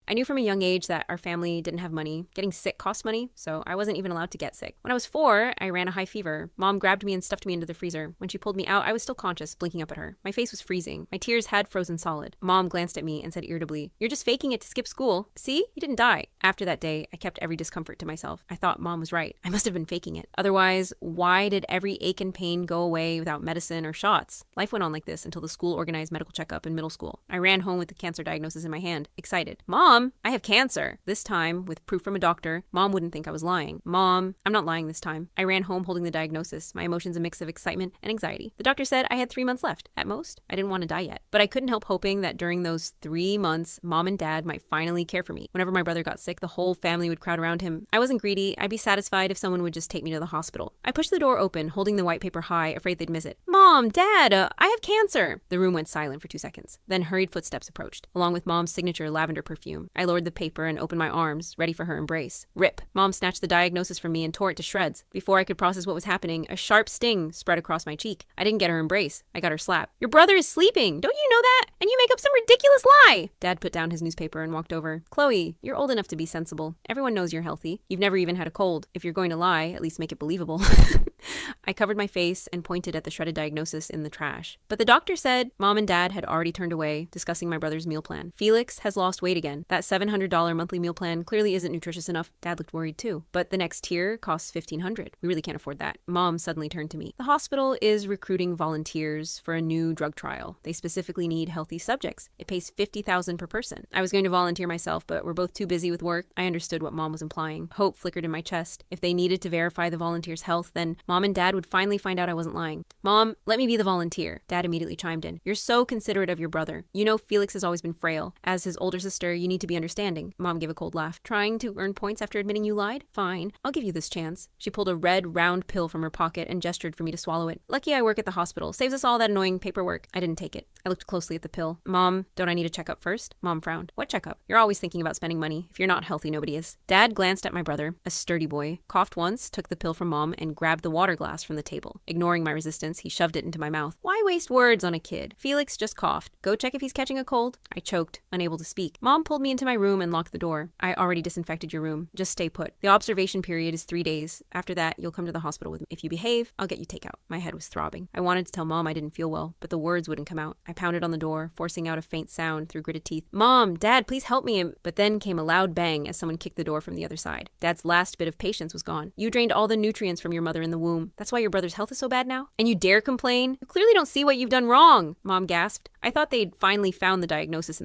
I knew from a young age that our family didn't have money. Getting sick cost money, so I wasn't even allowed to get sick. When I was 4, I ran a high fever. Mom grabbed me and stuffed me into the freezer. When she pulled me out, I was still conscious, blinking up at her. My face was freezing. My tears had frozen solid. Mom glanced at me and said irritably, "You're just faking it to skip school. See? You didn't die." After that day, I kept every discomfort to myself. I thought Mom was right. I must have been faking it. Otherwise, why did every ache and pain go away without medicine or shots? Life went on like this until the school organized medical checkup in middle school. I ran home with the cancer diagnosis in my hand, excited. "Mom, I have cancer." This time, with proof from a doctor, Mom wouldn't think I was lying. "Mom, I'm not lying this time." I ran home holding the diagnosis, my emotions a mix of excitement and anxiety. The doctor said I had 3 months left, at most. I didn't want to die yet. But I couldn't help hoping that during those 3 months, Mom and Dad might finally care for me. Whenever my brother got sick, the whole family would crowd around him. I wasn't greedy. I'd be satisfied if someone would just take me to the hospital. I pushed the door open, holding the white paper high, afraid they'd miss it. "Mom, Dad, I have cancer." The room went silent for 2 seconds. Then hurried footsteps approached, along with Mom's signature lavender perfume. I lowered the paper and opened my arms, ready for her embrace. Rip. Mom snatched the diagnosis from me and tore it to shreds. Before I could process what was happening, a sharp sting spread across my cheek. I didn't get her embrace. I got her slap. "Your brother is sleeping. Don't you know that? And you make up some ridiculous lie." Dad put down his newspaper and walked over. "Chloe, you're old enough to be sensible. Everyone knows you're healthy. You've never even had a cold. If you're going to lie, at least make it believable." I covered my face and pointed at the shredded diagnosis in the trash. But the doctor said Mom and Dad had already turned away, discussing my brother's meal plan. "Felix has lost weight again. That $700 monthly meal plan clearly isn't nutritious enough." Dad looked worried too. "But the next tier costs $1,500. We really can't afford that." Mom suddenly turned to me. "The hospital is recruiting volunteers for a new drug trial. They specifically need healthy subjects. It pays $50,000 per person." I was going to volunteer myself, but we're both too busy with work. I understood what Mom was implying. Hope flickered in my chest. If they needed to verify the volunteer's health, then Mom and Dad would finally find out I wasn't lying. "Mom, let me be the volunteer." Dad immediately chimed in. "You're so considerate of your brother. You know Felix has always been frail. As his older sister, you need to be understanding." Mom gave a cold laugh. "Trying to earn points after admitting you lied? Fine, I'll give you this chance." She pulled a red, round pill from her pocket and gestured for me to swallow it. "Lucky I work at the hospital. Saves us all that annoying paperwork." I didn't take it. I looked closely at the pill. "Mom, don't I need a checkup first?" Mom frowned. "What checkup? You're always thinking about spending money. If you're not healthy, nobody is." Dad glanced at my brother, a sturdy boy, coughed once, took the pill from Mom, and grabbed the water glass from the table. Ignoring my resistance, he shoved it into my mouth. Why waste words on a kid? Felix just coughed. "Go check if he's catching a cold." I choked, unable to speak. Mom pulled me into my room and locked the door. "I already disinfected your room. Just stay put. The observation period is 3 days. After that, you'll come to the hospital with me. If you behave, I'll get you takeout." My head was throbbing. I wanted to tell Mom I didn't feel well, but the words wouldn't come out. I pounded on the door, forcing out a faint sound through gritted teeth. "Mom, Dad, please help me." But then came a loud bang as someone kicked the door from the other side. Dad's last bit of patience was gone. "You drained all the nutrients from your mother in the womb. That's why your brother's health is so bad now? And you dare complain? You clearly don't see what you've done wrong." Mom gasped. I thought they'd finally found the diagnosis